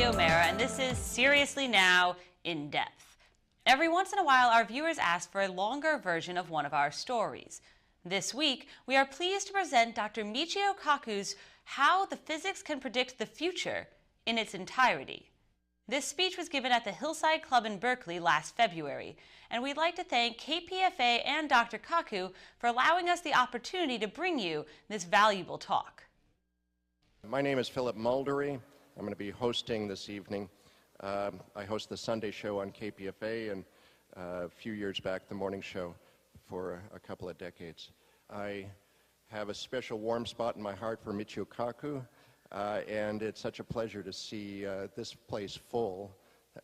Michio, and this is Seriously Now, In Depth. Every once in a while, our viewers ask for a longer version of one of our stories. This week, we are pleased to present Dr. Michio Kaku's How the Physics Can Predict the Future in its entirety. This speech was given at the Hillside Club in Berkeley last February, and we'd like to thank KPFA and Dr. Kaku for allowing us the opportunity to bring you this valuable talk. My name is Philip Muldery. I'm going to be hosting this evening. I host the Sunday show on KPFA and a few years back the morning show for a couple of decades. I have a special warm spot in my heart for Michio Kaku, and it's such a pleasure to see this place full,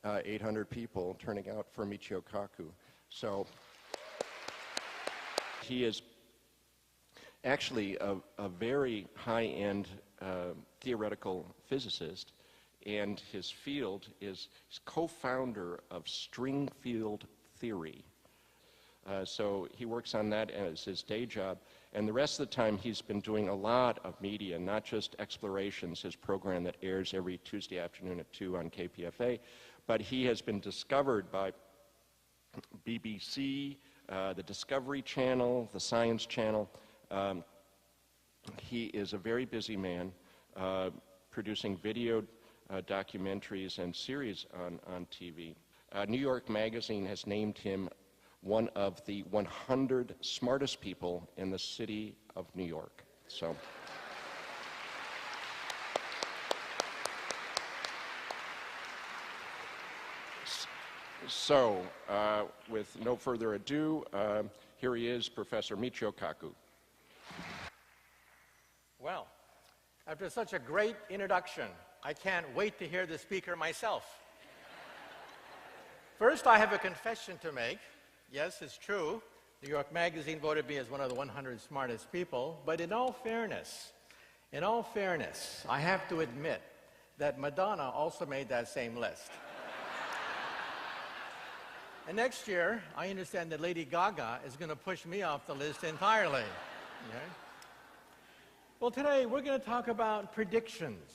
800 people turning out for Michio Kaku. So he is actually a very high-end theoretical physicist, and his field is he's co-founder of string field theory. So he works on that as his day job, and the rest of the time he's been doing a lot of media, not just Explorations, his program that airs every Tuesday afternoon at 2 on KPFA, but he has been discovered by BBC, the Discovery Channel, the Science Channel. He is a very busy man, producing video documentaries and series on TV. New York Magazine has named him one of the 100 smartest people in the city of New York. So, with no further ado, here he is, Professor Michio Kaku. Well, after such a great introduction, I can't wait to hear the speaker myself. First, I have a confession to make. Yes, it's true. New York Magazine voted me as one of the 100 smartest people, but in all fairness, I have to admit that Madonna also made that same list. And next year, I understand that Lady Gaga is going to push me off the list entirely. Okay? Well, today we're going to talk about predictions.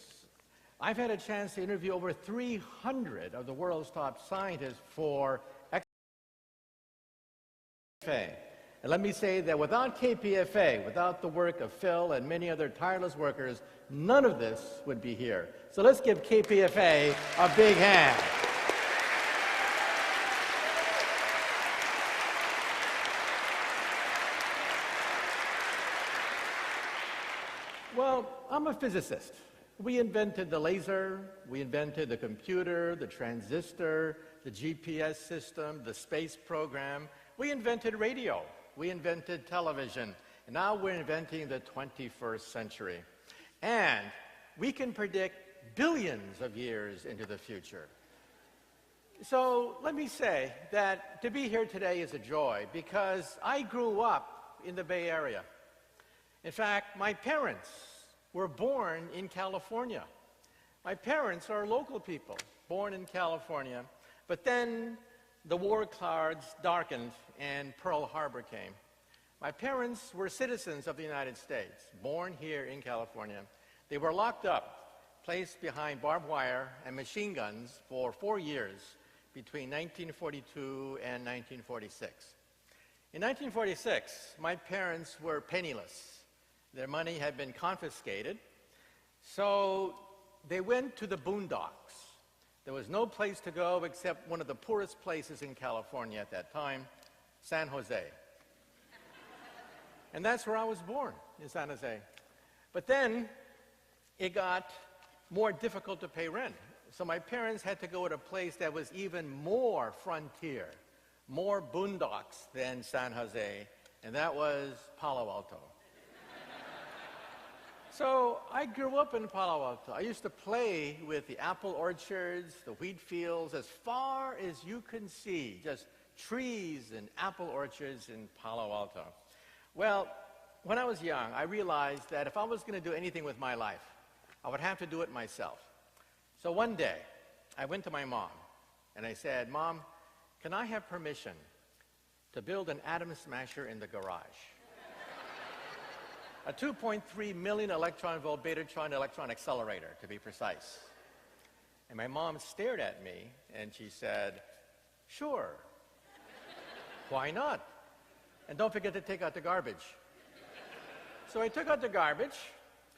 I've had a chance to interview over 300 of the world's top scientists for KPFA. And let me say that without KPFA, without the work of Phil and many other tireless workers, none of this would be here. So let's give KPFA a big hand. Well, I'm a physicist. We invented the laser, we invented the computer, the transistor, the GPS system, the space program. We invented radio, we invented television, and now we're inventing the 21st century. And we can predict billions of years into the future. So let me say that to be here today is a joy because I grew up in the Bay Area. In fact, my parents were born in California. My parents are local people, born in California, but then the war clouds darkened and Pearl Harbor came. My parents were citizens of the United States, born here in California. They were locked up, placed behind barbed wire and machine guns for 4 years between 1942 and 1946. In 1946, my parents were penniless. Their money had been confiscated, so they went to the boondocks. There was no place to go except one of the poorest places in California at that time, San Jose. And that's where I was born, in San Jose. But then it got more difficult to pay rent. So my parents had to go to a place that was even more frontier, more boondocks than San Jose, and that was Palo Alto. So I grew up in Palo Alto. I used to play with the apple orchards, the wheat fields, as far as you can see, just trees and apple orchards in Palo Alto. Well, when I was young, I realized that if I was going to do anything with my life, I would have to do it myself. So one day, I went to my mom, and I said, "Mom, can I have permission to build an atom smasher in the garage?" A 2.3 million electron volt Betatron electron accelerator, to be precise. And my mom stared at me, and she said, "Sure. Why not? And don't forget to take out the garbage." So I took out the garbage,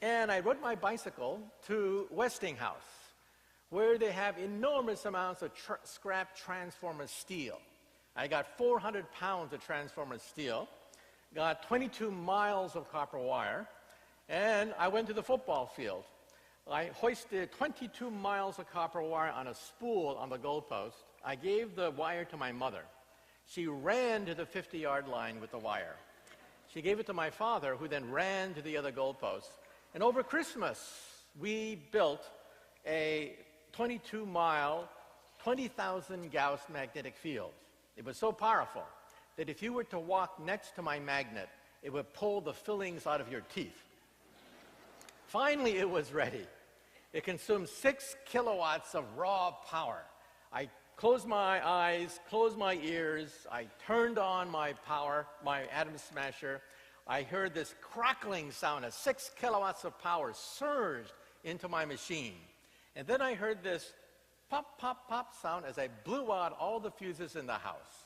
and I rode my bicycle to Westinghouse, where they have enormous amounts of scrap transformer steel. I got 400 pounds of transformer steel, got 22 miles of copper wire, and I went to the football field. I hoisted 22 miles of copper wire on a spool on the goalpost. I gave the wire to my mother. She ran to the 50-yard line with the wire. She gave it to my father, who then ran to the other goalpost. And over Christmas, we built a 22-mile, 20,000 Gauss magnetic field. It was so powerful that if you were to walk next to my magnet, it would pull the fillings out of your teeth. Finally, it was ready. It consumed 6 kilowatts of raw power. I closed my eyes, closed my ears. I turned on my power, my atom smasher. I heard this crackling sound as 6 kilowatts of power surged into my machine. And then I heard this pop, pop, pop sound as I blew out all the fuses in the house.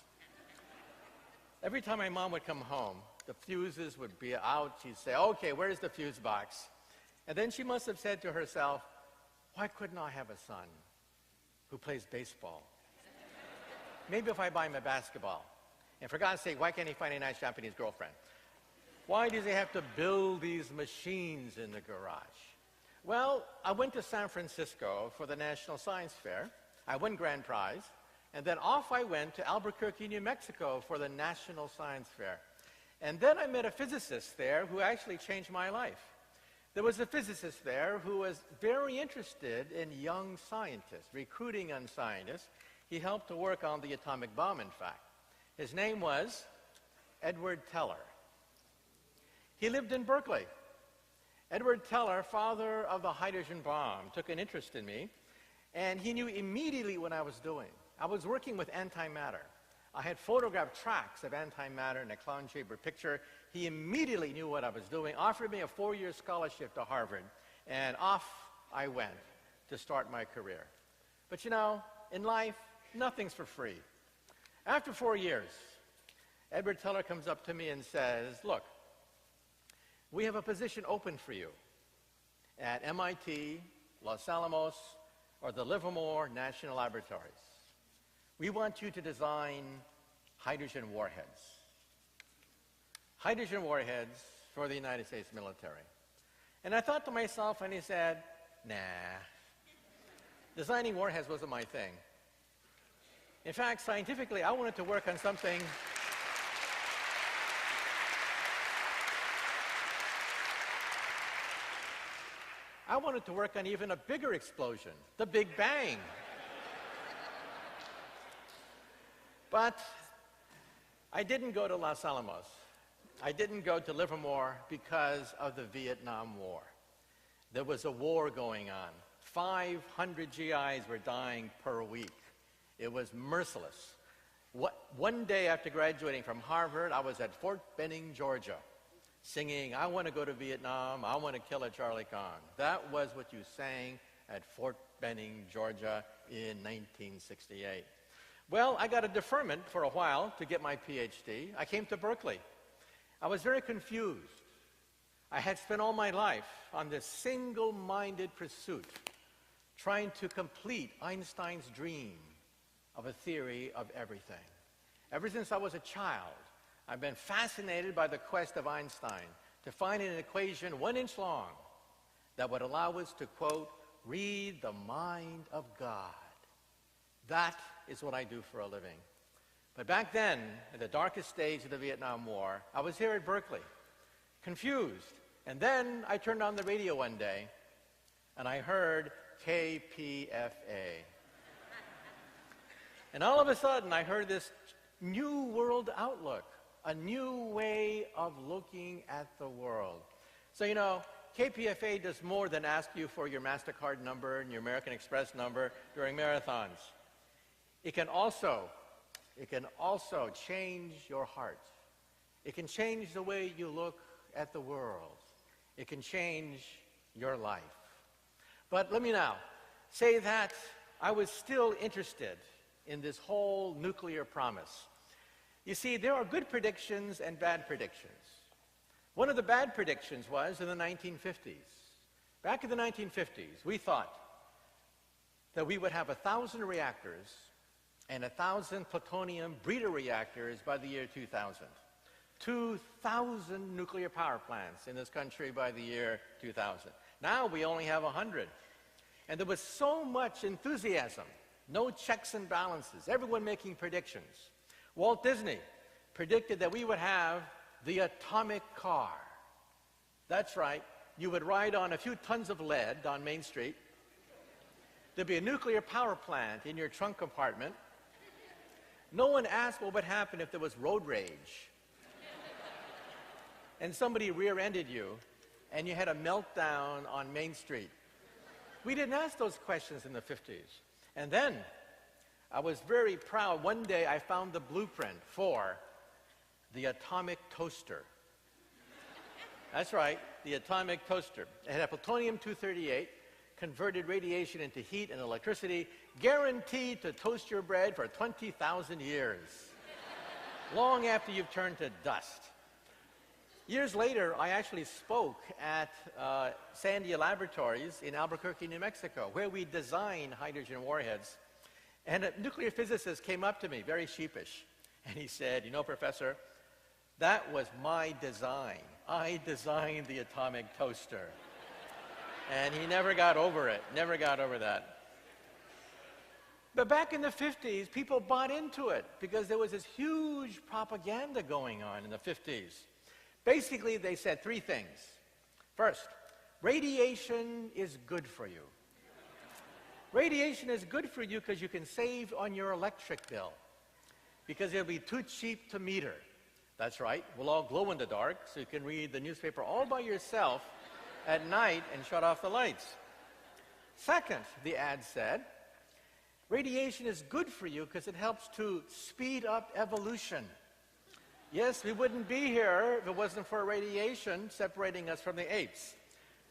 Every time my mom would come home, the fuses would be out. She'd say, "Okay, where's the fuse box?" And then she must have said to herself, "Why couldn't I have a son who plays baseball? Maybe if I buy him a basketball. And for God's sake, why can't he find a nice Japanese girlfriend? Why does he have to build these machines in the garage?" Well, I went to San Francisco for the National Science Fair. I won grand prize. And then off I went to Albuquerque, New Mexico for the National Science Fair. And then I met a physicist there who actually changed my life. There was a physicist there who was very interested in young scientists, recruiting young scientists. He helped to work on the atomic bomb, in fact. His name was Edward Teller. He lived in Berkeley. Edward Teller, father of the hydrogen bomb, took an interest in me, and he knew immediately what I was doing. I was working with antimatter. I had photographed tracks of antimatter in a clown-chamber picture. He immediately knew what I was doing, offered me a 4-year scholarship to Harvard, and off I went to start my career. But you know, in life, nothing's for free. After 4 years, Edward Teller comes up to me and says, "Look, we have a position open for you at MIT, Los Alamos, or the Livermore National Laboratories. We want you to design hydrogen warheads. Hydrogen warheads for the United States military." And I thought to myself, and he said, "Nah, designing warheads wasn't my thing. In fact, scientifically, I wanted to work on something even a bigger explosion, the Big Bang." But I didn't go to Los Alamos. I didn't go to Livermore because of the Vietnam War. There was a war going on. 500 GIs were dying per week. It was merciless. One day after graduating from Harvard, I was at Fort Benning, Georgia, singing, "I want to go to Vietnam, I want to kill a Charlie Kong." That was what you sang at Fort Benning, Georgia in 1968. Well, I got a deferment for a while to get my PhD. I came to Berkeley. I was very confused. I had spent all my life on this single-minded pursuit, trying to complete Einstein's dream of a theory of everything. Ever since I was a child, I've been fascinated by the quest of Einstein to find an equation 1 inch long that would allow us to, quote, "read the mind of God." That is what I do for a living. But back then, in the darkest days of the Vietnam War, I was here at Berkeley, confused. And then I turned on the radio one day, and I heard KPFA. And all of a sudden, I heard this new world outlook, a new way of looking at the world. So, you know, KPFA does more than ask you for your MasterCard number and your American Express number during marathons. It can also change your heart. It can change the way you look at the world. It can change your life. But let me now say that I was still interested in this whole nuclear promise. You see, there are good predictions and bad predictions. One of the bad predictions was in the 1950s. Back in the 1950s, we thought that we would have 1,000 reactors and 1,000 plutonium breeder reactors by the year 2000. 2,000 nuclear power plants in this country by the year 2000. Now we only have 100. And there was so much enthusiasm, no checks and balances, everyone making predictions. Walt Disney predicted that we would have the atomic car. That's right. You would ride on a few tons of lead on Main Street. There'd be a nuclear power plant in your trunk compartment. No one asked what would happen if there was road rage. And somebody rear-ended you, and you had a meltdown on Main Street. We didn't ask those questions in the 50s. And then, I was very proud. One day, I found the blueprint for the atomic toaster. That's right, the atomic toaster. It had plutonium-238, converted radiation into heat and electricity, guaranteed to toast your bread for 20,000 years, long after you've turned to dust. Years later, I actually spoke at Sandia Laboratories in Albuquerque, New Mexico, where we design hydrogen warheads. And a nuclear physicist came up to me, very sheepish, and he said, "You know, Professor, that was my design. I designed the atomic toaster." And he never got over it, never got over that. But back in the 50s, people bought into it because there was this huge propaganda going on in the 50s. Basically, they said three things. First, radiation is good for you. Radiation is good for you because you can save on your electric bill, because it'll be too cheap to meter. That's right, we'll all glow in the dark, so you can read the newspaper all by yourself at night and shut off the lights. Second, the ad said, radiation is good for you because it helps to speed up evolution. Yes, we wouldn't be here if it wasn't for radiation separating us from the apes.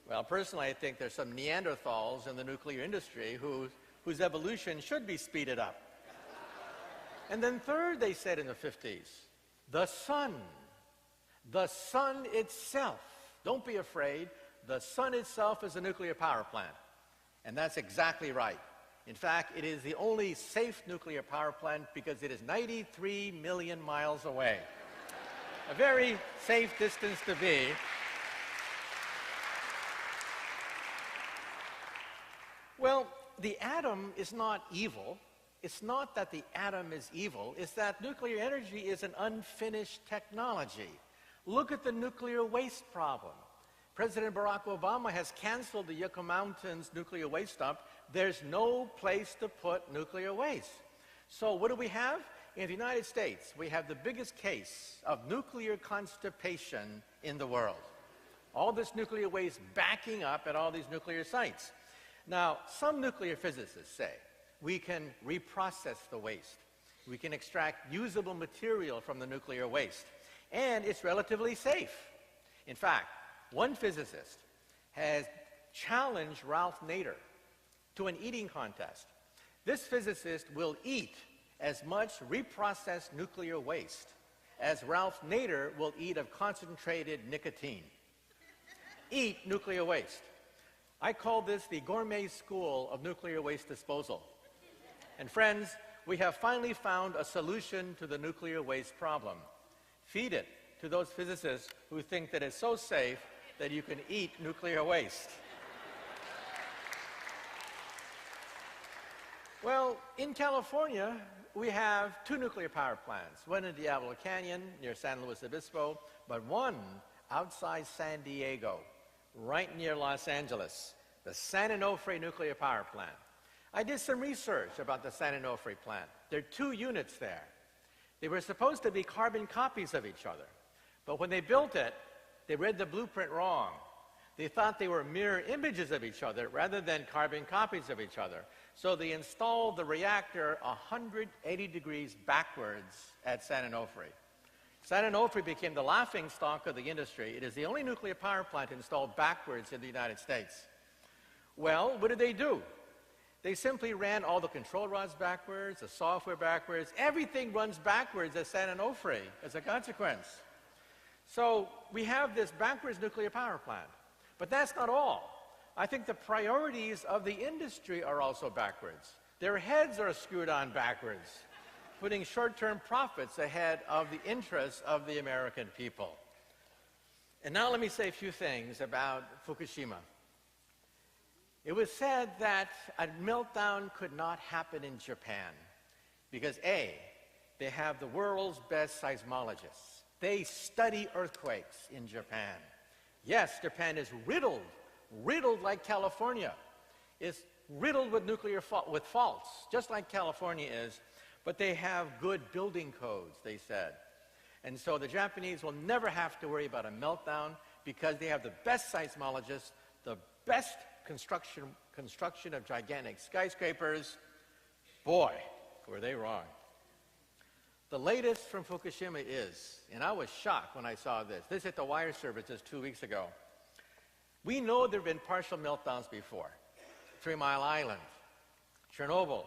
Well, personally, I think there's some Neanderthals in the nuclear industry whose evolution should be speeded up. And then third, they said in the 50s, the sun itself, don't be afraid, the sun itself is a nuclear power plant. And that's exactly right. In fact, it is the only safe nuclear power plant because it is 93 million miles away. A very safe distance to be. Well, the atom is not evil. It's not that the atom is evil. It's that nuclear energy is an unfinished technology. Look at the nuclear waste problem. President Barack Obama has canceled the Yucca Mountains nuclear waste dump. There's no place to put nuclear waste. So what do we have? In the United States, we have the biggest case of nuclear constipation in the world. All this nuclear waste backing up at all these nuclear sites. Now, some nuclear physicists say we can reprocess the waste. We can extract usable material from the nuclear waste. And it's relatively safe. In fact, one physicist has challenged Ralph Nader to an eating contest. This physicist will eat as much reprocessed nuclear waste as Ralph Nader will eat of concentrated nicotine. Eat nuclear waste. I call this the gourmet school of nuclear waste disposal. And friends, we have finally found a solution to the nuclear waste problem. Feed it to those physicists who think that it's so safe that you can eat nuclear waste. Well, in California, we have two nuclear power plants, one in Diablo Canyon near San Luis Obispo, but one outside San Diego, right near Los Angeles, the San Onofre nuclear power plant. I did some research about the San Onofre plant. There are two units there. They were supposed to be carbon copies of each other, but when they built it, they read the blueprint wrong. They thought they were mirror images of each other rather than carbon copies of each other. So they installed the reactor 180 degrees backwards at San Onofre. San Onofre became the laughingstock of the industry. It is the only nuclear power plant installed backwards in the United States. Well, what did they do? They simply ran all the control rods backwards, the software backwards. Everything runs backwards at San Onofre as a consequence. So we have this backwards nuclear power plant. But that's not all. I think the priorities of the industry are also backwards. Their heads are screwed on backwards, putting short-term profits ahead of the interests of the American people. And now let me say a few things about Fukushima. It was said that a meltdown could not happen in Japan because A, they have the world's best seismologists. They study earthquakes in Japan. Yes, Japan is riddled like California. It's riddled with with faults, just like California is, but they have good building codes, they said. And so the Japanese will never have to worry about a meltdown because they have the best seismologists, the best construction of gigantic skyscrapers. Boy, were they wrong. The latest from Fukushima is, and I was shocked when I saw this hit the wire service just 2 weeks ago. We know there have been partial meltdowns before. 3 Mile Island, Chernobyl.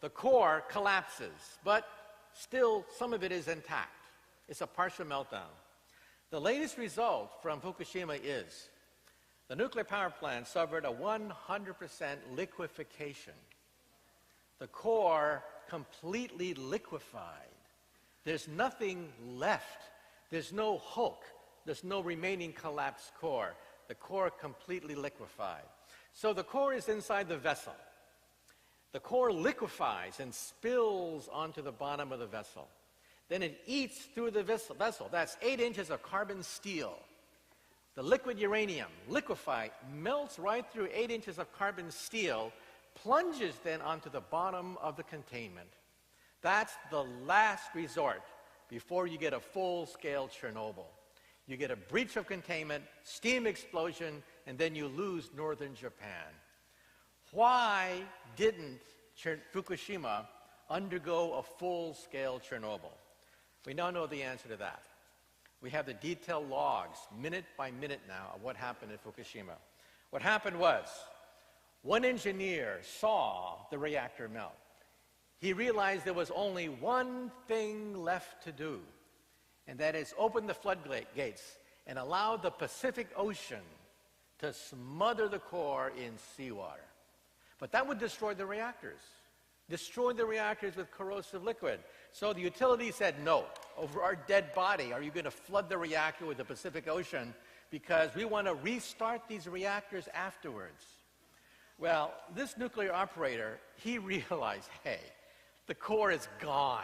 The core collapses, but still some of it is intact. It's a partial meltdown. The latest result from Fukushima is the nuclear power plant suffered a 100% liquefaction. The core completely liquefied. There's nothing left. There's no hulk. There's no remaining collapsed core. The core completely liquefied. So the core is inside the vessel. The core liquefies and spills onto the bottom of the vessel. Then it eats through the vessel. That's 8 inches of carbon steel. The liquid uranium, liquefied, melts right through 8 inches of carbon steel, plunges then onto the bottom of the containment. That's the last resort before you get a full-scale Chernobyl. You get a breach of containment, steam explosion, and then you lose northern Japan. Why didn't Fukushima undergo a full-scale Chernobyl? We now know the answer to that. We have the detailed logs, minute by minute now, of what happened at Fukushima. What happened was, one engineer saw the reactor melt. He realized there was only one thing left to do, and that is open the floodgates and allow the Pacific Ocean to smother the core in seawater. But that would destroy the reactors with corrosive liquid. So the utility said, no, over our dead body, are you going to flood the reactor with the Pacific Ocean? Because we want to restart these reactors afterwards. Well, this nuclear operator, he realized, hey, the core is gone.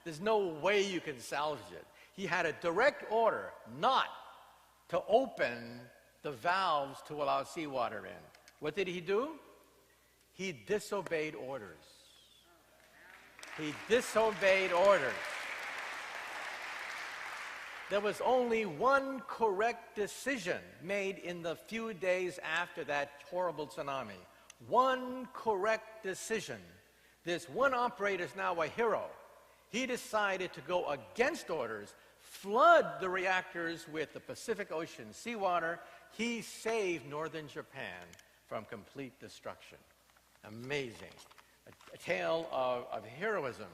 There's no way you can salvage it. He had a direct order not to open the valves to allow seawater in. What did he do? He disobeyed orders. He disobeyed orders. There was only one correct decision made in the few days after that horrible tsunami. One correct decision. This one operator is now a hero. He decided to go against orders, flood the reactors with the Pacific Ocean seawater. He saved northern Japan from complete destruction. Amazing. A tale of heroism.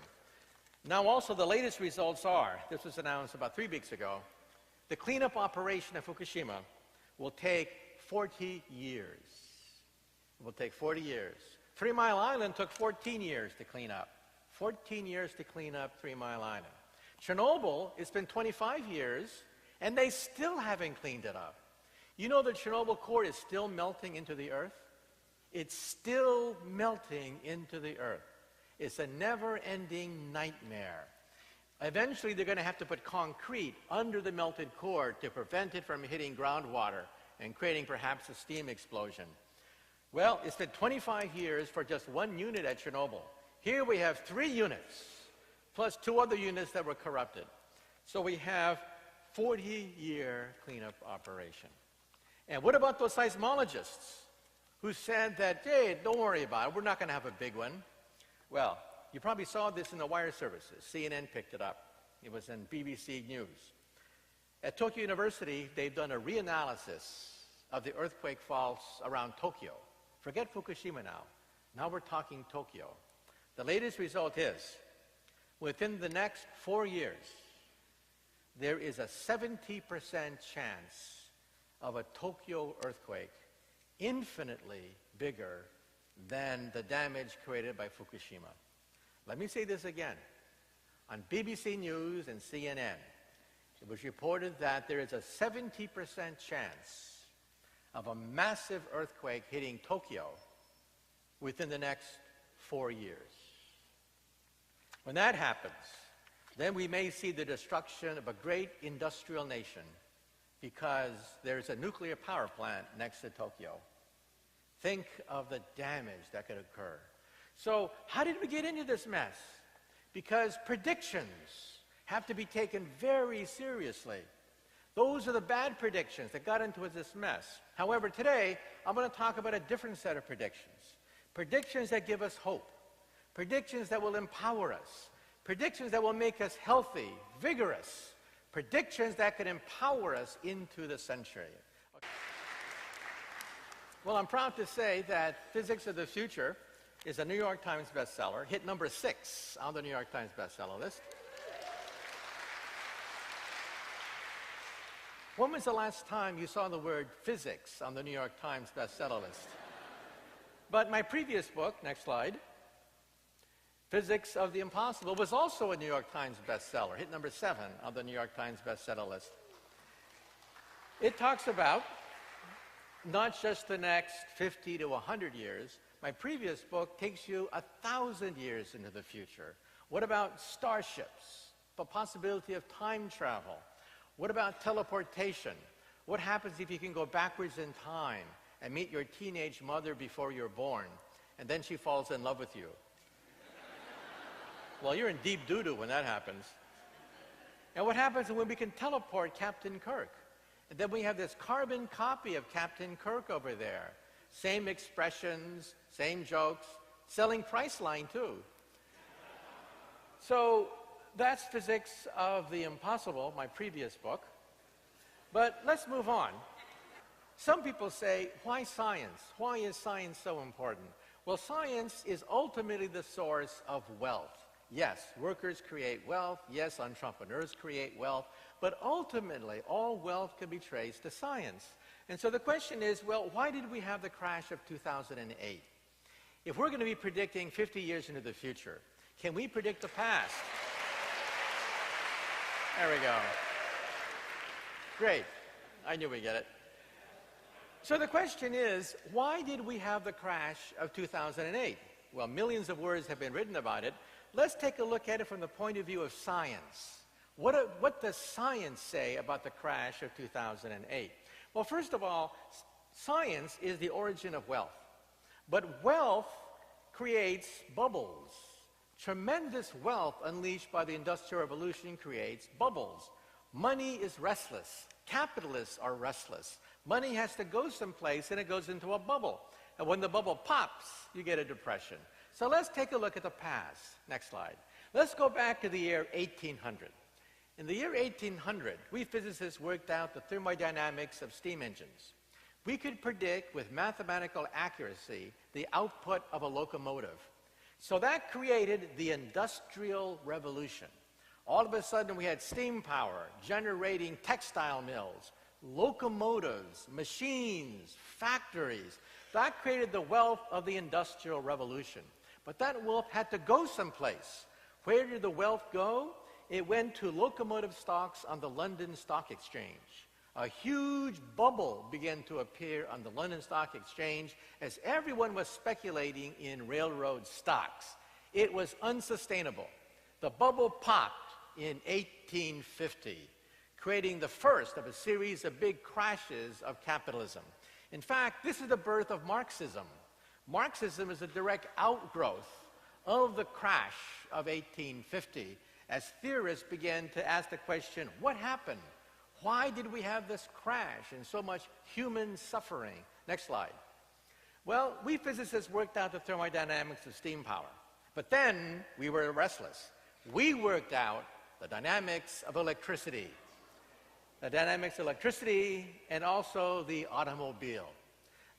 Now also the latest results are, this was announced about 3 weeks ago, the cleanup operation at Fukushima will take 40 years. It will take 40 years. 3 Mile Island took 14 years to clean up. 14 years to clean up 3 Mile Island. Chernobyl, it's been 25 years, and they still haven't cleaned it up. You know the Chernobyl core is still melting into the earth? It's still melting into the earth. It's a never-ending nightmare. Eventually, they're going to have to put concrete under the melted core to prevent it from hitting groundwater and creating perhaps a steam explosion. Well, it's been 25 years for just one unit at Chernobyl. Here we have 3 units, plus 2 other units that were corrupted. So we have 40-year cleanup operation. And what about those seismologists who said that, hey, don't worry about it, we're not going to have a big one? Well, you probably saw this in the wire services. CNN picked it up. It was in BBC News. At Tokyo University, they've done a reanalysis of the earthquake faults around Tokyo. Forget Fukushima now. Now we're talking Tokyo. The latest result is, within the next 4 years, there is a 70% chance of a Tokyo earthquake infinitely bigger than the damage created by Fukushima. Let me say this again. On BBC News and CNN, it was reported that there is a 70% chance of a massive earthquake hitting Tokyo within the next 4 years. When that happens, then we may see the destruction of a great industrial nation because there's a nuclear power plant next to Tokyo. Think of the damage that could occur. So how did we get into this mess? Because predictions have to be taken very seriously. Those are the bad predictions that got into this mess. However, today, I'm going to talk about a different set of predictions. Predictions that give us hope. Predictions that will empower us. Predictions that will make us healthy, vigorous. Predictions that can empower us into the century. Well, I'm proud to say that Physics of the Future is a New York Times bestseller, hit number 6 on the New York Times bestseller list. When was the last time you saw the word physics on the New York Times bestseller list? But my previous book, next slide, Physics of the Impossible, was also a New York Times bestseller, hit number 7 on the New York Times bestseller list. It talks about not just the next 50 to 100 years. My previous book takes you 1,000 years into the future. What about starships? The possibility of time travel? What about teleportation? What happens if you can go backwards in time and meet your teenage mother before you're born, and then she falls in love with you? Well, you're in deep doo-doo when that happens. And what happens when we can teleport Captain Kirk? And then we have this carbon copy of Captain Kirk over there. Same expressions, same jokes, selling Priceline too. So that's Physics of the Impossible, my previous book. But let's move on. Some people say, why science? Why is science so important? Well, science is ultimately the source of wealth. Yes, workers create wealth. Yes, entrepreneurs create wealth. But ultimately, all wealth can be traced to science. And so the question is, well, why did we have the crash of 2008? If we're going to be predicting 50 years into the future, can we predict the past? There we go. Great. I knew we'd get it. So the question is, why did we have the crash of 2008? Well, millions of words have been written about it. Let's take a look at it from the point of view of science. What does science say about the crash of 2008? Well, first of all, science is the origin of wealth. But wealth creates bubbles. Tremendous wealth unleashed by the Industrial Revolution creates bubbles. Money is restless. Capitalists are restless. Money has to go someplace, and it goes into a bubble. And when the bubble pops, you get a depression. So let's take a look at the past. Next slide. Let's go back to the year 1800. In the year 1800, we physicists worked out the thermodynamics of steam engines. We could predict with mathematical accuracy the output of a locomotive. So that created the Industrial Revolution. All of a sudden, we had steam power generating textile mills, locomotives, machines, factories. That created the wealth of the Industrial Revolution. But that wealth had to go someplace. Where did the wealth go? It went to locomotive stocks on the London Stock Exchange. A huge bubble began to appear on the London Stock Exchange as everyone was speculating in railroad stocks. It was unsustainable. The bubble popped in 1850, creating the first of a series of big crashes of capitalism. In fact, this is the birth of Marxism. Marxism is a direct outgrowth of the crash of 1850 as theorists began to ask the question, what happened? Why did we have this crash and so much human suffering? Next slide. Well, we physicists worked out the thermodynamics of steam power, but then we were restless. We worked out the dynamics of electricity. The dynamics of electricity and also the automobile.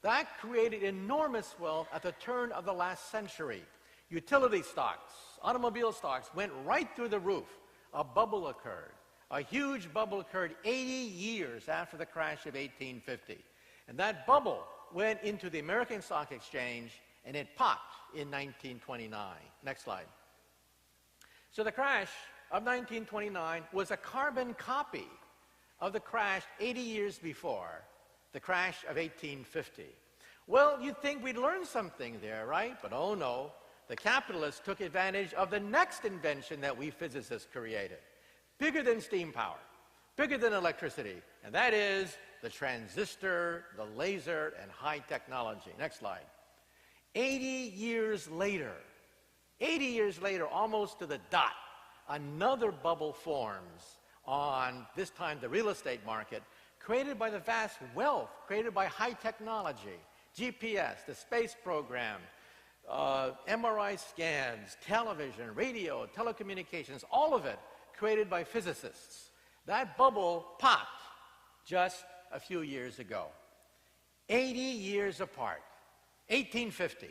That created enormous wealth at the turn of the last century. Utility stocks, automobile stocks went right through the roof. A bubble occurred. A huge bubble occurred 80 years after the crash of 1850. And that bubble went into the American Stock Exchange, and it popped in 1929. Next slide. So the crash of 1929 was a carbon copy of the crash 80 years before, the crash of 1850. Well, you'd think we'd learn something there, right? But oh no, the capitalists took advantage of the next invention that we physicists created. Bigger than steam power, bigger than electricity, and that is the transistor, the laser, and high technology. Next slide. 80 years later, almost to the dot, another bubble forms on, this time, the real estate market, created by the vast wealth created by high technology, GPS, the space program, MRI scans, television, radio, telecommunications, all of it created by physicists. That bubble popped just a few years ago. 80 years apart. 1850,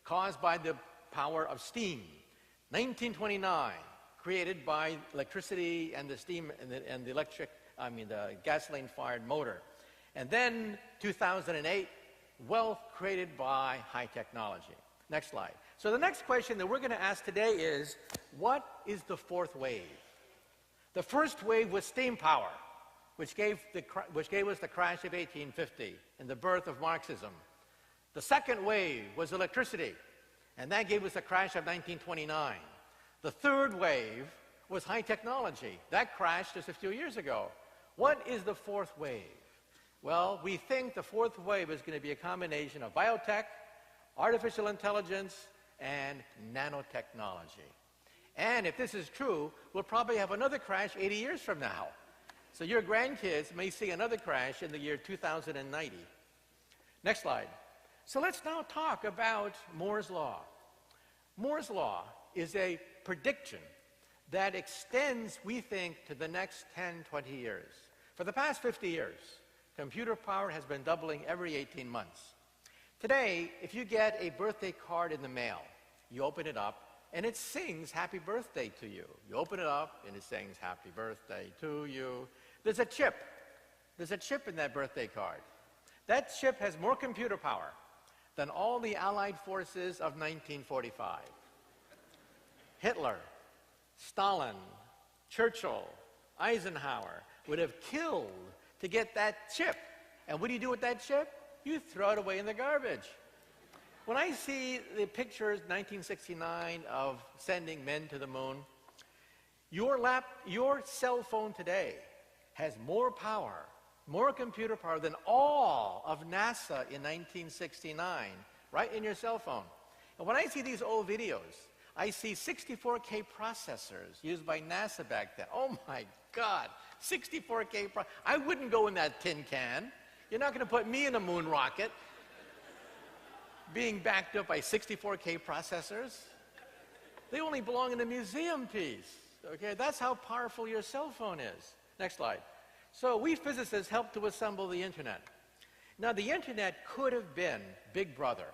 caused by the power of steam. 1929, created by electricity and the steam and the gasoline-fired motor. And then 2008, wealth created by high technology. Next slide. So the next question that we're going to ask today is, what is the fourth wave? The first wave was steam power, which gave us the crash of 1850 and the birth of Marxism. The second wave was electricity, and that gave us the crash of 1929. The third wave was high technology. That crashed just a few years ago. What is the fourth wave? Well, we think the fourth wave is going to be a combination of biotech, artificial intelligence, and nanotechnology. And if this is true, we'll probably have another crash 80 years from now. So your grandkids may see another crash in the year 2090. Next slide. So let's now talk about Moore's Law. Moore's Law is a prediction that extends, we think, to the next 10, 20 years. For the past 50 years, computer power has been doubling every 18 months. Today, if you get a birthday card in the mail, you open it up, and it sings happy birthday to you. You open it up, and it sings happy birthday to you. There's a chip. There's a chip in that birthday card. That chip has more computer power than all the Allied forces of 1945. Hitler, Stalin, Churchill, Eisenhower would have killed to get that chip. And what do you do with that chip? You throw it away in the garbage. When I see the pictures, 1969, of sending men to the moon, your cell phone today has more power, more computer power than all of NASA in 1969, right in your cell phone. And when I see these old videos, I see 64K processors used by NASA back then. Oh my God, 64K I wouldn't go in that tin can. You're not going to put me in a moon rocket being backed up by 64K processors. They only belong in a museum piece. Okay, that's how powerful your cell phone is. Next slide. So we physicists helped to assemble the internet. Now the internet could have been Big Brother.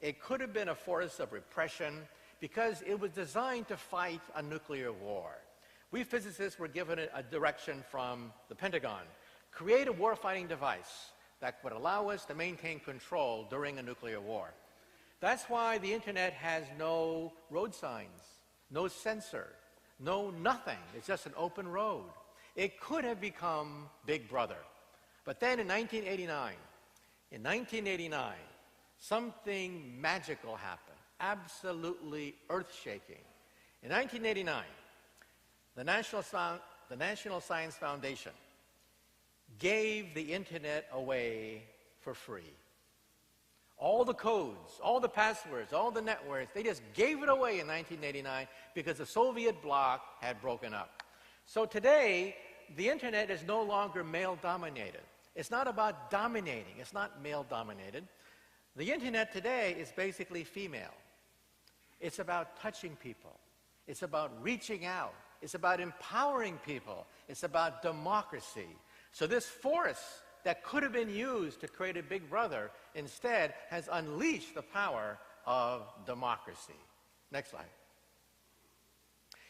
It could have been a force of repression because it was designed to fight a nuclear war. We physicists were given a direction from the Pentagon. Create a warfighting device that would allow us to maintain control during a nuclear war. That's why the internet has no road signs, no sensor, no nothing. It's just an open road. It could have become Big Brother. But then in 1989, something magical happened, absolutely earth-shaking. In 1989, the National Science Foundation gave the internet away for free. All the codes, all the passwords, all the networks, they just gave it away in 1989 because the Soviet bloc had broken up. So today, the internet is no longer male-dominated. It's not about dominating. It's not male-dominated. The internet today is basically female. It's about touching people. It's about reaching out. It's about empowering people. It's about democracy. So this force that could have been used to create a big brother instead has unleashed the power of democracy. Next slide.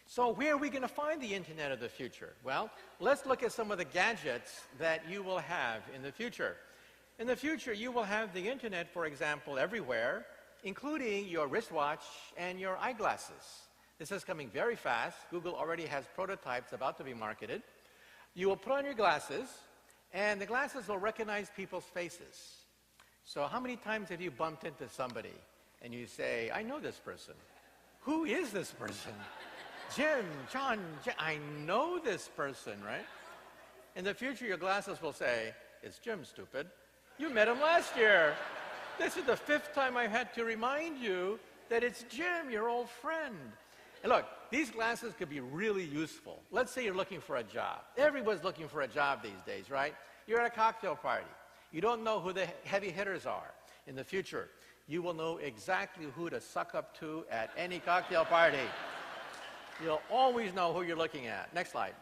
So where are we going to find the internet of the future? Well, let's look at some of the gadgets that you will have in the future. In the future, you will have the internet, for example, everywhere, including your wristwatch and your eyeglasses. This is coming very fast. Google already has prototypes about to be marketed. You will put on your glasses, and the glasses will recognize people's faces. So how many times have you bumped into somebody and you say, I know this person. Who is this person? Jim, John, I know this person, right? In the future, your glasses will say, it's Jim, stupid. You met him last year. This is the 5th time I've had to remind you that it's Jim, your old friend. And look, these glasses could be really useful. Let's say you're looking for a job. Everyone's looking for a job these days, right? You're at a cocktail party. You don't know who the heavy hitters are. In the future, you will know exactly who to suck up to at any cocktail party. You'll always know who you're looking at. Next slide.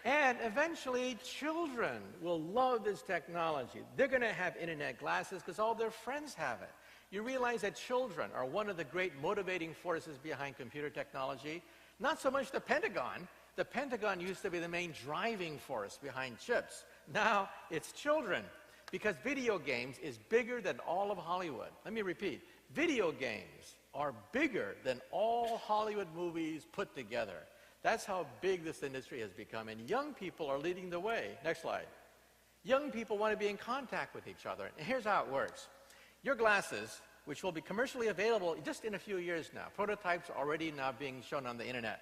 And eventually, children will love this technology. They're going to have internet glasses because all their friends have it. You realize that children are one of the great motivating forces behind computer technology. Not so much the Pentagon. The Pentagon used to be the main driving force behind chips. Now, it's children. Because video games is bigger than all of Hollywood. Let me repeat. Video games are bigger than all Hollywood movies put together. That's how big this industry has become, and young people are leading the way. Next slide. Young people want to be in contact with each other, and here's how it works. Your glasses, which will be commercially available just in a few years now, prototypes are already now being shown on the internet.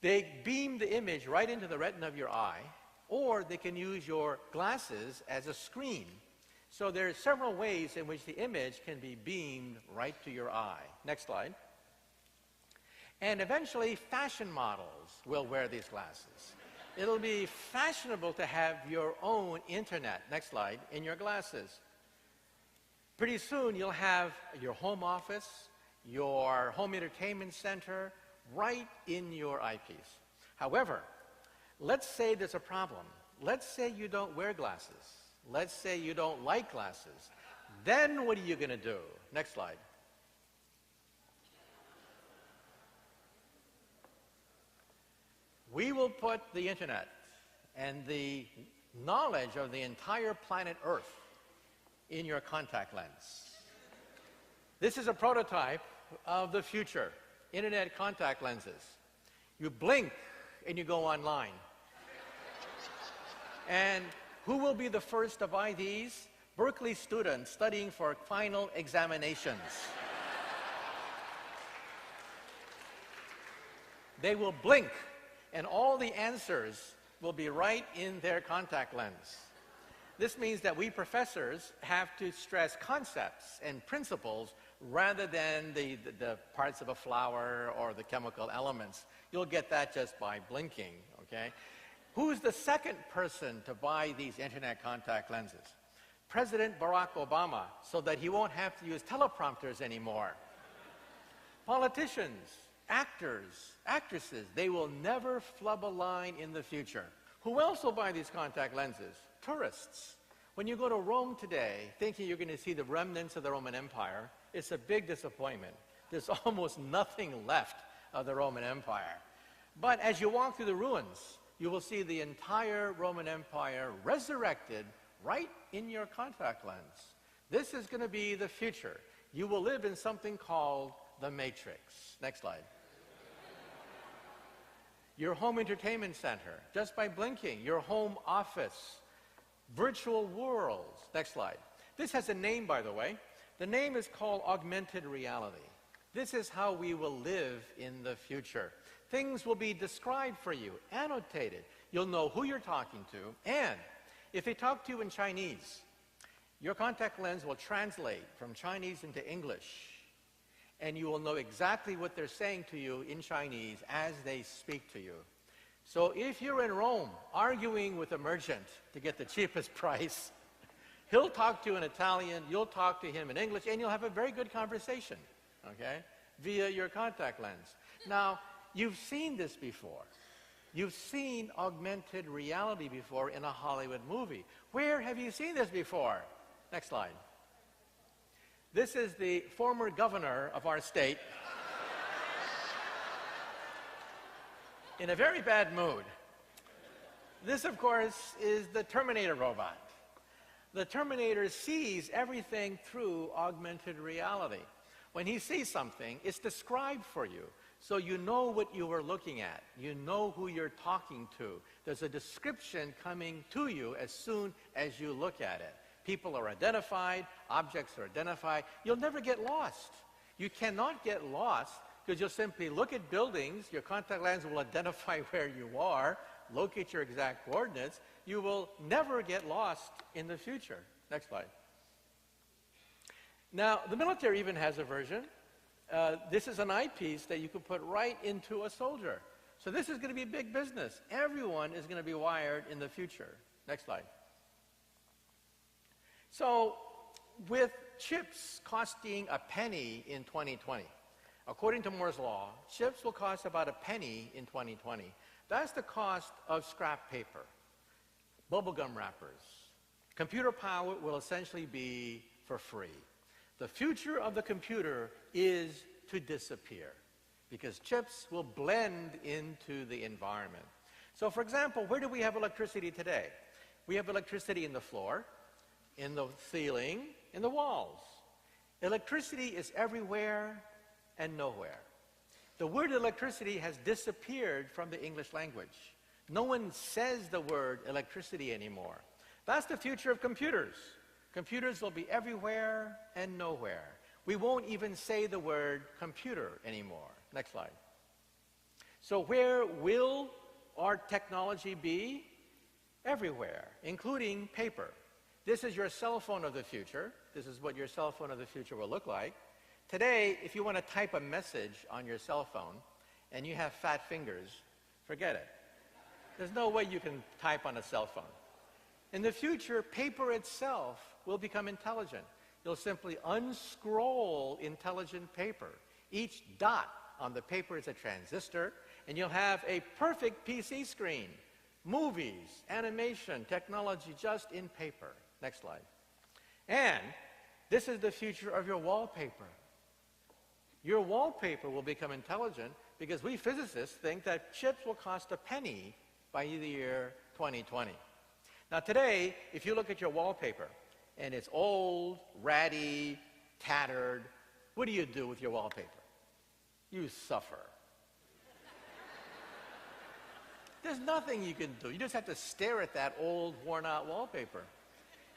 They beam the image right into the retina of your eye, or they can use your glasses as a screen. So there are several ways in which the image can be beamed right to your eye. Next slide. And eventually, fashion models will wear these glasses. It'll be fashionable to have your own internet, next slide, in your glasses. Pretty soon, you'll have your home office, your home entertainment center, right in your eyepiece. However, let's say there's a problem. Let's say you don't wear glasses. Let's say you don't like glasses. Then what are you going to do? Next slide. We will put the internet and the knowledge of the entire planet Earth in your contact lens. This is a prototype of the future, internet contact lenses. You blink and you go online. And who will be the first to buy these? Berkeley students studying for final examinations. They will blink, and all the answers will be right in their contact lens. This means that we professors have to stress concepts and principles rather than the parts of a flower or the chemical elements. You'll get that just by blinking, okay? Who's the second person to buy these internet contact lenses? President Barack Obama, so that he won't have to use teleprompters anymore. Politicians, actors, actresses, they will never flub a line in the future. Who else will buy these contact lenses? Tourists. When you go to Rome today, thinking you're going to see the remnants of the Roman Empire, it's a big disappointment. There's almost nothing left of the Roman Empire. But as you walk through the ruins, you will see the entire Roman Empire resurrected right in your contact lens. This is going to be the future. You will live in something called the Matrix. Next slide. Your home entertainment center, just by blinking. Your home office. Virtual worlds. Next slide. This has a name, by the way. The name is called augmented reality. This is how we will live in the future. Things will be described for you, annotated. You'll know who you're talking to. And if they talk to you in Chinese, your contact lens will translate from Chinese into English. And you will know exactly what they're saying to you in Chinese as they speak to you. So if you're in Rome arguing with a merchant to get the cheapest price, he'll talk to you in Italian, you'll talk to him in English, and you'll have a very good conversation, okay, via your contact lens. Now, you've seen this before. You've seen augmented reality before in a Hollywood movie. Where have you seen this before? Next slide. This is the former governor of our state in a very bad mood. This, of course, is the Terminator robot. The Terminator sees everything through augmented reality. When he sees something, it's described for you, so you know what you were looking at. You know who you're talking to. There's a description coming to you as soon as you look at it. People are identified, objects are identified. You'll never get lost. You cannot get lost because you'll simply look at buildings, your contact lens will identify where you are, locate your exact coordinates. You will never get lost in the future. Next slide. Now, the military even has a version. This is an eyepiece that you can put right into a soldier. So this is going to be big business. Everyone is going to be wired in the future. Next slide. So with chips costing a penny in 2020, according to Moore's law, chips will cost about a penny in 2020. That's the cost of scrap paper, bubblegum wrappers. Computer power will essentially be for free. The future of the computer is to disappear because chips will blend into the environment. So for example, where do we have electricity today? We have electricity in the floor, in the ceiling, in the walls. Electricity is everywhere and nowhere. The word electricity has disappeared from the English language. No one says the word electricity anymore. That's the future of computers. Computers will be everywhere and nowhere. We won't even say the word computer anymore. Next slide. So where will our technology be? Everywhere, including paper. This is your cell phone of the future. This is what your cell phone of the future will look like. Today, if you want to type a message on your cell phone and you have fat fingers, forget it. There's no way you can type on a cell phone. In the future, paper itself will become intelligent. You'll simply unscroll intelligent paper. Each dot on the paper is a transistor, and you'll have a perfect PC screen. Movies, animation, technology just in paper. Next slide. And this is the future of your wallpaper. Your wallpaper will become intelligent because we physicists think that chips will cost a penny by the year 2020. Now today, if you look at your wallpaper and it's old, ratty, tattered, what do you do with your wallpaper? You suffer. There's nothing you can do. You just have to stare at that old, worn-out wallpaper.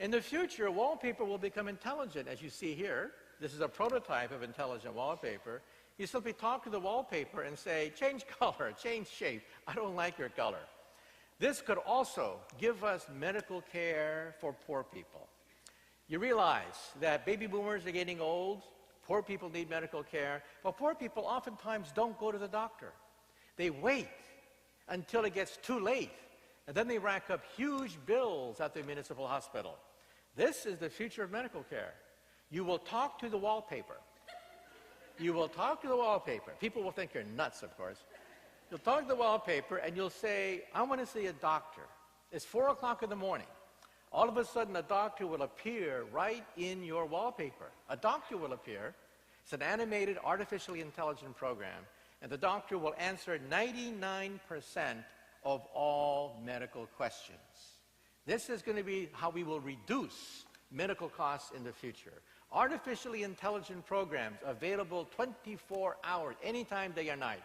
In the future, wallpaper will become intelligent, as you see here. This is a prototype of intelligent wallpaper. You simply talk to the wallpaper and say, change color, change shape. I don't like your color. This could also give us medical care for poor people. You realize that baby boomers are getting old, poor people need medical care, but poor people oftentimes don't go to the doctor. They wait until it gets too late, and then they rack up huge bills at the municipal hospital. This is the future of medical care. You will talk to the wallpaper. You will talk to the wallpaper. People will think you're nuts, of course. You'll talk to the wallpaper and you'll say, I want to see a doctor. It's 4 o'clock in the morning. All of a sudden, a doctor will appear right in your wallpaper. A doctor will appear. It's an animated, artificially intelligent program. And the doctor will answer 99% of all medical questions. This is going to be how we will reduce medical costs in the future. Artificially intelligent programs available 24 hours, anytime, day or night.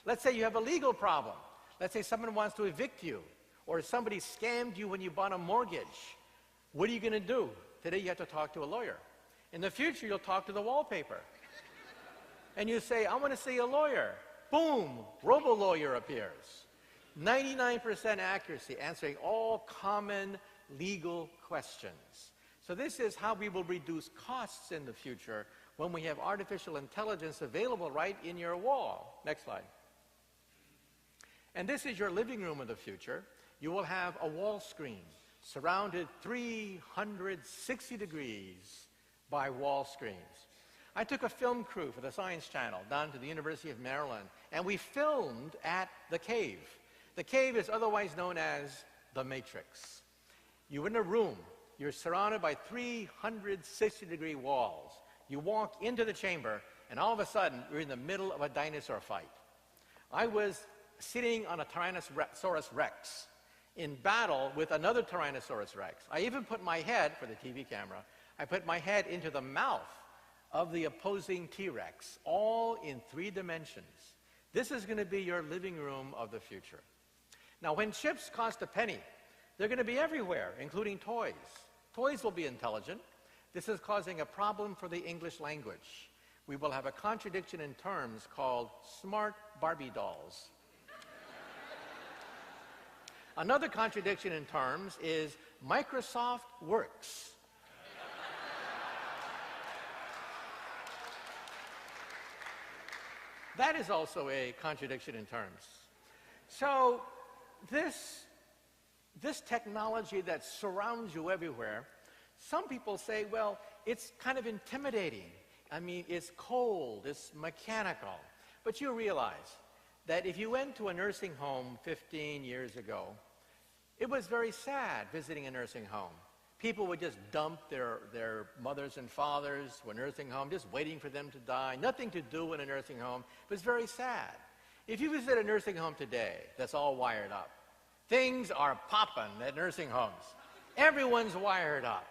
Let's say you have a legal problem. Let's say someone wants to evict you, or somebody scammed you when you bought a mortgage. What are you going to do? Today you have to talk to a lawyer. In the future, you'll talk to the wallpaper. And you say, I want to see a lawyer. Boom, robo-lawyer appears. 99% accuracy, answering all common legal questions. So this is how we will reduce costs in the future when we have artificial intelligence available right in your wall. Next slide. And this is your living room of the future. You will have a wall screen surrounded 360 degrees by wall screens. I took a film crew for the Science Channel down to the University of Maryland, and we filmed at the cave. The cave is otherwise known as the Matrix. You're in a room. You're surrounded by 360-degree walls. You walk into the chamber, and all of a sudden, you're in the middle of a dinosaur fight. I was sitting on a Tyrannosaurus Rex in battle with another Tyrannosaurus Rex. I even put my head, for the TV camera, I put my head into the mouth of the opposing T-Rex, all in 3 dimensions. This is going to be your living room of the future. Now, when chips cost a penny, they're going to be everywhere, including toys. Toys will be intelligent. This is causing a problem for the English language. We will have a contradiction in terms called smart Barbie dolls. Another contradiction in terms is Microsoft Works. That is also a contradiction in terms. So this technology that surrounds you everywhere, some people say, well, it's kind of intimidating. I mean, it's cold, it's mechanical. But you realize that if you went to a nursing home 15 years ago, it was very sad visiting a nursing home. People would just dump their mothers and fathers to a nursing home, just waiting for them to die, nothing to do in a nursing home. It was very sad. If you visit a nursing home today that's all wired up, things are popping at nursing homes. Everyone's wired up.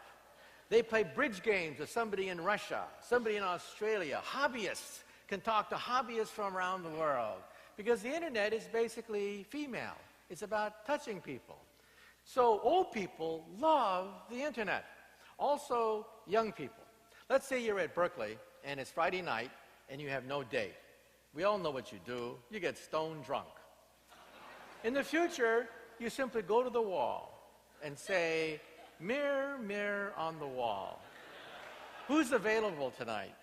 They play bridge games with somebody in Russia, somebody in Australia. Hobbyists can talk to hobbyists from around the world because the internet is basically female. It's about touching people. So old people love the internet. Also, young people. Let's say you're at Berkeley and it's Friday night and you have no date. We all know what you do. You get stone drunk. In the future, you simply go to the wall and say, "Mirror, mirror on the wall, who's available tonight?"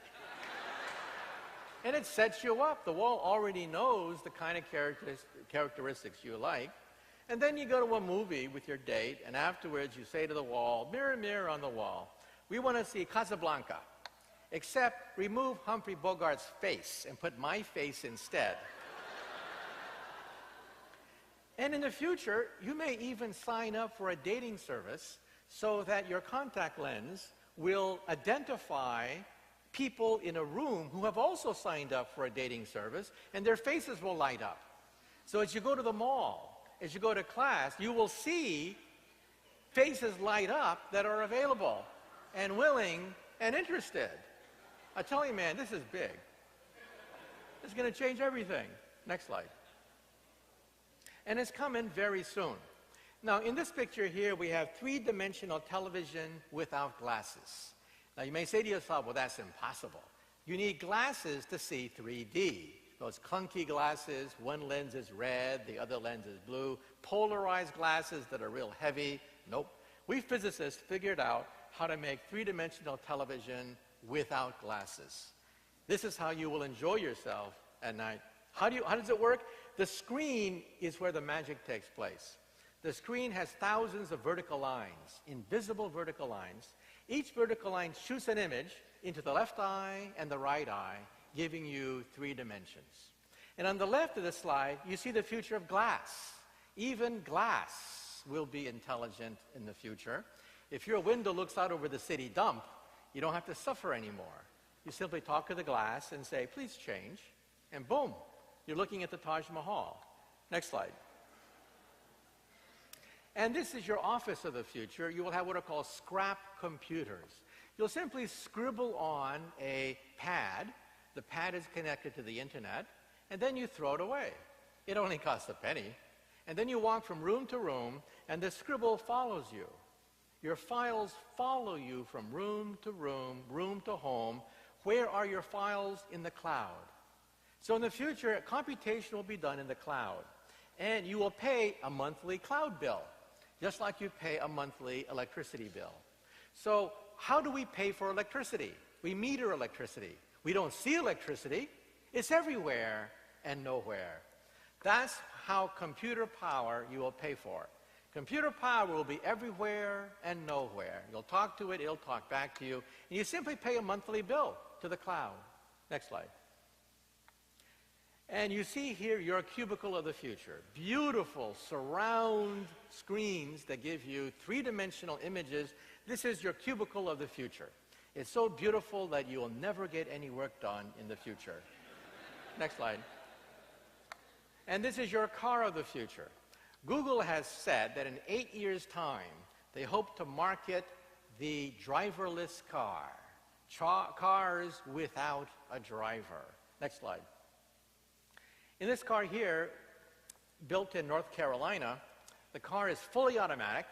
And it sets you up. The wall already knows the kind of characteristics you like. And then you go to a movie with your date, and afterwards you say to the wall, "Mirror, mirror on the wall, we want to see Casablanca, except remove Humphrey Bogart's face and put my face instead." And in the future, you may even sign up for a dating service so that your contact lens will identify people in a room who have also signed up for a dating service, and their faces will light up. So as you go to the mall, as you go to class, you will see faces light up that are available and willing and interested. I tell you, man, this is big. It's going to change everything. Next slide. And it's coming very soon. Now, in this picture here, we have 3-dimensional television without glasses. Now, you may say to yourself, well, that's impossible. You need glasses to see 3D. Those clunky glasses, one lens is red, the other lens is blue. Polarized glasses that are real heavy. Nope. We physicists figured out how to make 3-dimensional television without glasses. This is how you will enjoy yourself at night. How does it work? The screen is where the magic takes place. The screen has thousands of vertical lines, invisible vertical lines. Each vertical line shoots an image into the left eye and the right eye, giving you 3 dimensions. And on the left of the slide, you see the future of glass. Even glass will be intelligent in the future. If your window looks out over the city dump, you don't have to suffer anymore. You simply talk to the glass and say, "Please change," and boom, you're looking at the Taj Mahal. Next slide. And this is your office of the future. You will have what are called scrap computers. You'll simply scribble on a pad. The pad is connected to the internet, and then you throw it away. It only costs a penny. And then you walk from room to room, and the scribble follows you. Your files follow you from room to room, room to home. Where are your files? In the cloud. So in the future, computation will be done in the cloud. And you will pay a monthly cloud bill, just like you pay a monthly electricity bill. So how do we pay for electricity? We meter electricity. We don't see electricity. It's everywhere and nowhere. That's how computer power you will pay for. Computer power will be everywhere and nowhere. You'll talk to it, it'll talk back to you, and you simply pay a monthly bill to the cloud. Next slide. And you see here your cubicle of the future. Beautiful surround screens that give you three-dimensional images. This is your cubicle of the future. It's so beautiful that you will never get any work done in the future. Next slide. And this is your car of the future. Google has said that in 8 years' time, they hope to market the driverless car. Cars without a driver. Next slide. In this car here, built in North Carolina, the car is fully automatic,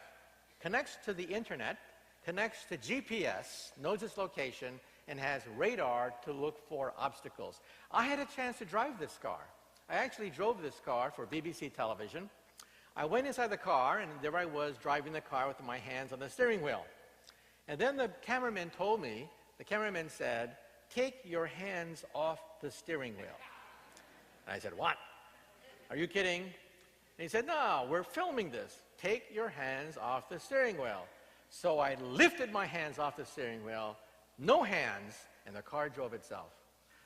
connects to the internet, connects to GPS, knows its location, and has radar to look for obstacles. I had a chance to drive this car. I actually drove this car for BBC television. I went inside the car, and there I was driving the car with my hands on the steering wheel. And then the cameraman told me, the cameraman said, "Take your hands off the steering wheel." And I said, "What? Are you kidding?" And he said, "No, we're filming this. Take your hands off the steering wheel." So I lifted my hands off the steering wheel, no hands, and the car drove itself.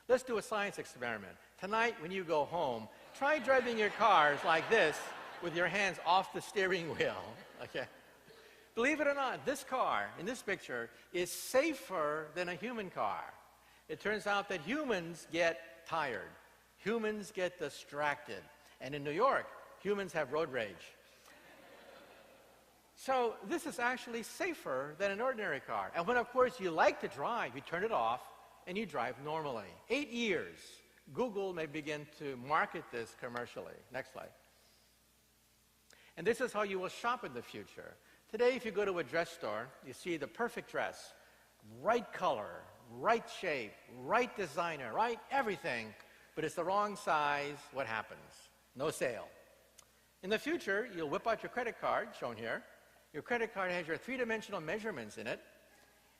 Let's do a science experiment. Tonight, when you go home, try driving your cars like this with your hands off the steering wheel, okay? Believe it or not, this car in this picture is safer than a human car. It turns out that humans get tired. Humans get distracted. And in New York, humans have road rage. So this is actually safer than an ordinary car. And when, of course, you like to drive, you turn it off and you drive normally. 8 years, Google may begin to market this commercially. Next slide. And this is how you will shop in the future. Today, if you go to a dress store, you see the perfect dress, right color, right shape, right designer, right everything, but it's the wrong size. What happens? No sale. In the future, you'll whip out your credit card, shown here. Your credit card has your three-dimensional measurements in it.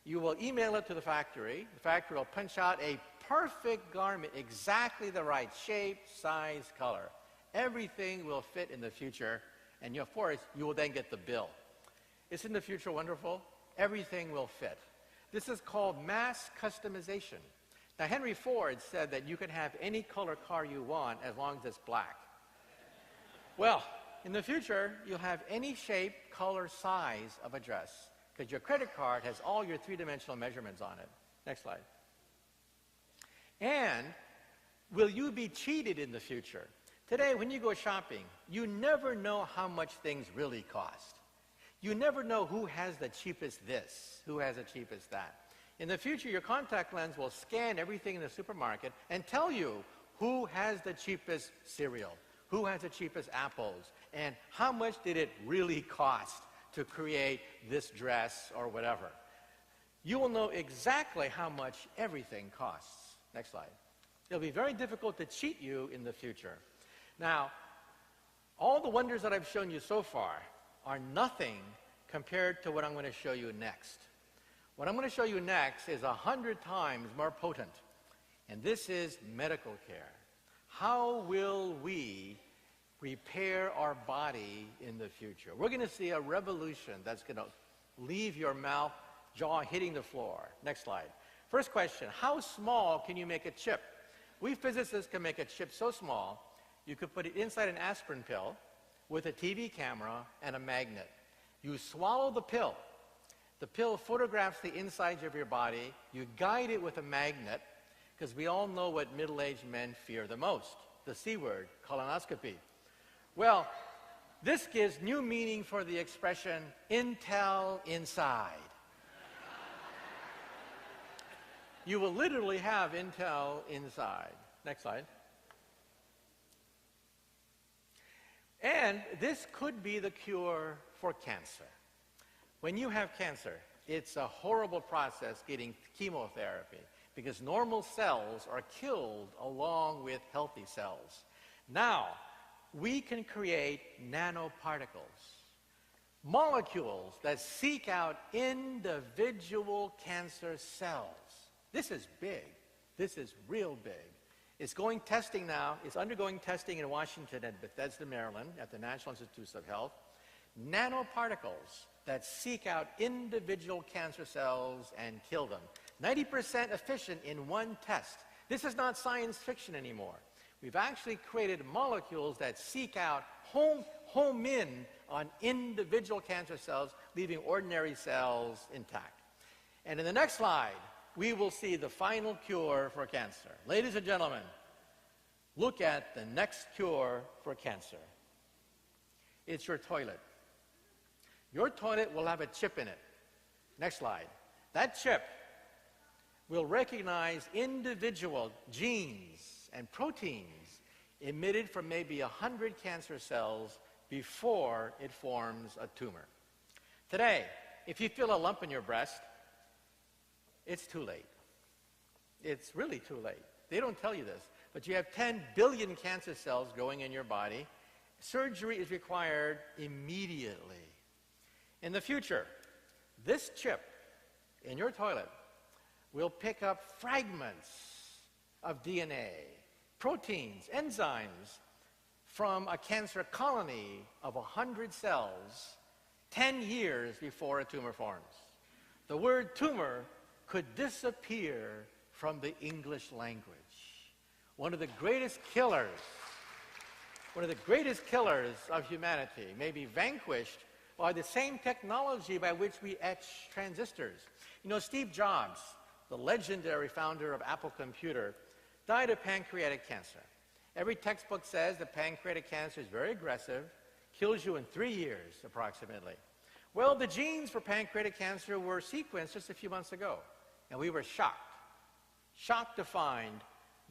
You will email it to the factory. The factory will punch out a perfect garment, exactly the right shape, size, color. Everything will fit in the future, and of course, you will then get the bill. Isn't the future wonderful? Everything will fit. This is called mass customization. Now, Henry Ford said that you can have any color car you want as long as it's black. Well, in the future, you'll have any shape, color, size of a dress because your credit card has all your three-dimensional measurements on it. Next slide. And will you be cheated in the future? Today, when you go shopping, you never know how much things really cost. You never know who has the cheapest this, who has the cheapest that. In the future, your contact lens will scan everything in the supermarket and tell you who has the cheapest cereal, who has the cheapest apples, and how much did it really cost to create this dress or whatever. You will know exactly how much everything costs. Next slide. It'll be very difficult to cheat you in the future. Now, all the wonders that I've shown you so far are nothing compared to what I'm going to show you next. What I'm going to show you next is 100 times more potent, and this is medical care. How will we repair our body in the future? We're going to see a revolution that's going to leave your mouth, jaw hitting the floor. Next slide. First question, how small can you make a chip? We physicists can make a chip so small, you could put it inside an aspirin pill with a TV camera and a magnet. You swallow the pill. The pill photographs the insides of your body. You guide it with a magnet, because we all know what middle-aged men fear the most, the C word, colonoscopy. Well, this gives new meaning for the expression, Intel inside. You will literally have Intel inside. Next slide. And this could be the cure for cancer. When you have cancer, it's a horrible process getting chemotherapy because normal cells are killed along with healthy cells. Now, we can create nanoparticles, molecules that seek out individual cancer cells. This is big. This is real big. It's going testing now. It's undergoing testing in Washington at Bethesda, Maryland, at the National Institutes of Health. Nanoparticles that seek out individual cancer cells and kill them. 90% efficient in one test. This is not science fiction anymore. We've actually created molecules that seek out, home in on individual cancer cells, leaving ordinary cells intact. And in the next slide, we will see the final cure for cancer. Ladies and gentlemen, look at the next cure for cancer. It's your toilet. Your toilet will have a chip in it. Next slide. That chip will recognize individual genes and proteins emitted from maybe 100 cancer cells before it forms a tumor. Today, if you feel a lump in your breast, it's too late. It's really too late. They don't tell you this, but you have 10 billion cancer cells growing in your body. Surgery is required immediately. In the future, this chip in your toilet will pick up fragments of DNA, proteins, enzymes from a cancer colony of 100 cells 10 years before a tumor forms. The word tumor could disappear from the English language. One of the greatest killers of humanity may be vanquished by the same technology by which we etch transistors. You know, Steve Jobs, the legendary founder of Apple Computer, died of pancreatic cancer. Every textbook says that pancreatic cancer is very aggressive, kills you in 3 years approximately. Well, the genes for pancreatic cancer were sequenced just a few months ago, and we were shocked to find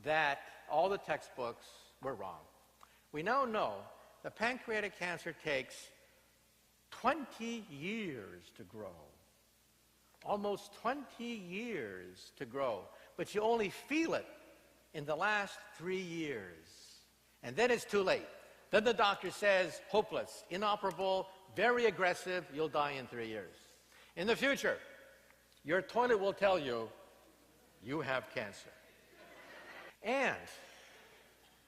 that all the textbooks were wrong. We now know that pancreatic cancer takes 20 years to grow. Almost 20 years to grow. But you only feel it in the last 3 years. And then it's too late. Then the doctor says, hopeless, inoperable, very aggressive, you'll die in 3 years. In the future, your toilet will tell you, you have cancer. And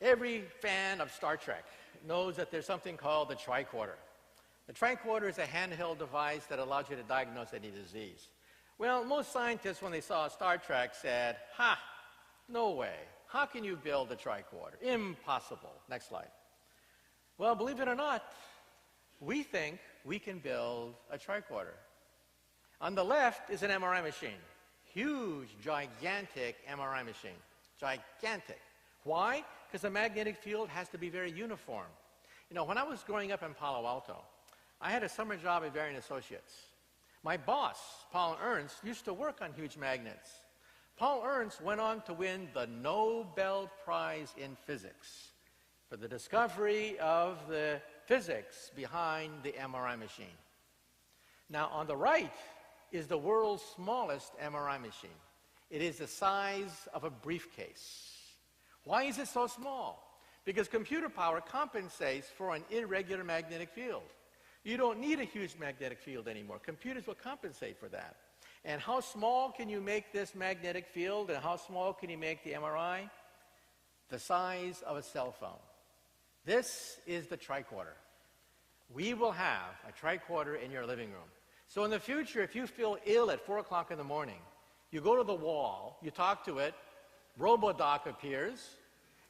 every fan of Star Trek knows that there's something called the tricorder. The tricorder is a handheld device that allows you to diagnose any disease. Well, most scientists, when they saw Star Trek, said, no way. How can you build a tricorder? Impossible. Next slide. Well, believe it or not, we think we can build a tricorder. On the left is an MRI machine. Huge, gigantic MRI machine. Gigantic. Why? Because the magnetic field has to be very uniform. You know, when I was growing up in Palo Alto, I had a summer job at Varian Associates. My boss, Paul Ernst, used to work on huge magnets. Paul Ernst went on to win the Nobel Prize in Physics for the discovery of the physics behind the MRI machine. Now, on the right is the world's smallest MRI machine. It is the size of a briefcase. Why is it so small? Because computer power compensates for an irregular magnetic field. You don't need a huge magnetic field anymore. Computers will compensate for that. And how small can you make this magnetic field, and how small can you make the MRI? The size of a cell phone. This is the tricorder. We will have a tricorder in your living room. So in the future, if you feel ill at 4 o'clock in the morning, you go to the wall, you talk to it, RoboDoc appears,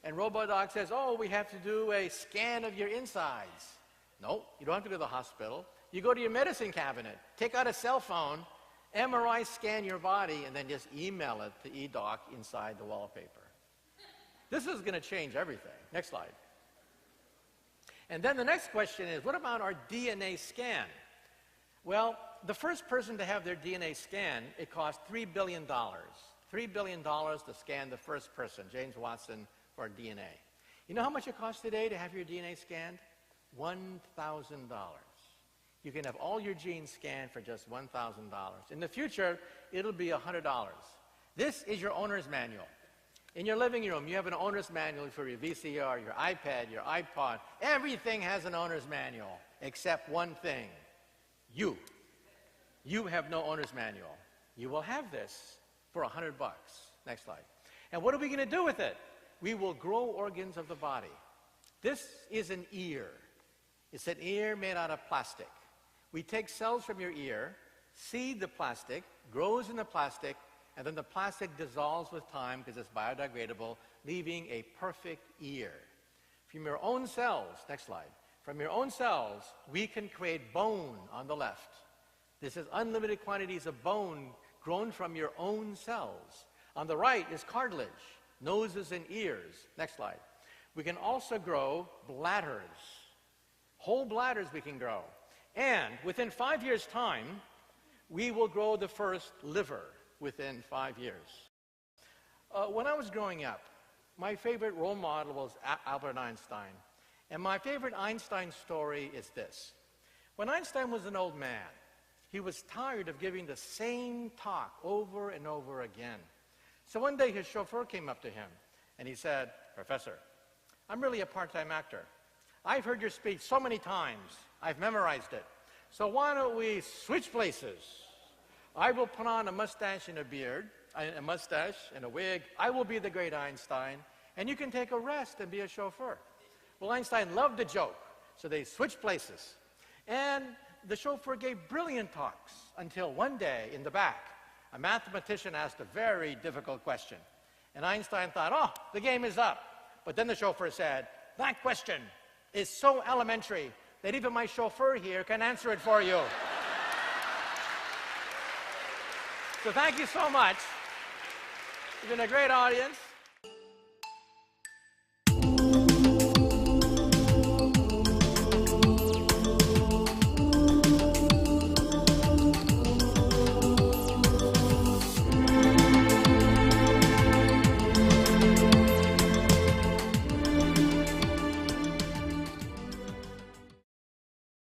and RoboDoc says, oh, we have to do a scan of your insides. No, you don't have to go to the hospital. You go to your medicine cabinet, take out a cell phone, MRI scan your body, and then just email it to eDoc inside the wallpaper. This is going to change everything. Next slide. And then the next question is, what about our DNA scan? Well, the first person to have their DNA scanned, it cost $3 billion. $3 billion to scan the first person, James Watson, for DNA. You know how much it costs today to have your DNA scanned? $1,000. You can have all your genes scanned for just $1,000. In the future, it'll be $100. This is your owner's manual. In your living room, you have an owner's manual for your VCR, your iPad, your iPod. Everything has an owner's manual, except one thing. You. You have no owner's manual. You will have this for $100. Next slide. And what are we going to do with it? We will grow organs of the body. This is an ear. It's an ear made out of plastic. We take cells from your ear, seed the plastic, grows in the plastic, and then the plastic dissolves with time because it's biodegradable, leaving a perfect ear. From your own cells, next slide, from your own cells, we can create bone on the left. This is unlimited quantities of bone grown from your own cells. On the right is cartilage, noses and ears. Next slide. We can also grow bladders. Whole bladders we can grow. And within 5 years' time, we will grow the first liver within 5 years. When I was growing up, my favorite role model was Albert Einstein. And my favorite Einstein story is this. When Einstein was an old man, he was tired of giving the same talk over and over again. So one day his chauffeur came up to him and he said, "Professor, I'm really a part-time actor. I've heard your speech so many times, I've memorized it. So why don't we switch places? I will put on a mustache and a beard, a mustache and a wig. I will be the great Einstein, and you can take a rest and be a chauffeur." Well, Einstein loved the joke, so they switched places. And the chauffeur gave brilliant talks until one day in the back, a mathematician asked a very difficult question. And Einstein thought, oh, the game is up. But then the chauffeur said, "That question is so elementary that even my chauffeur here can answer it for you." So thank you so much. You've been a great audience.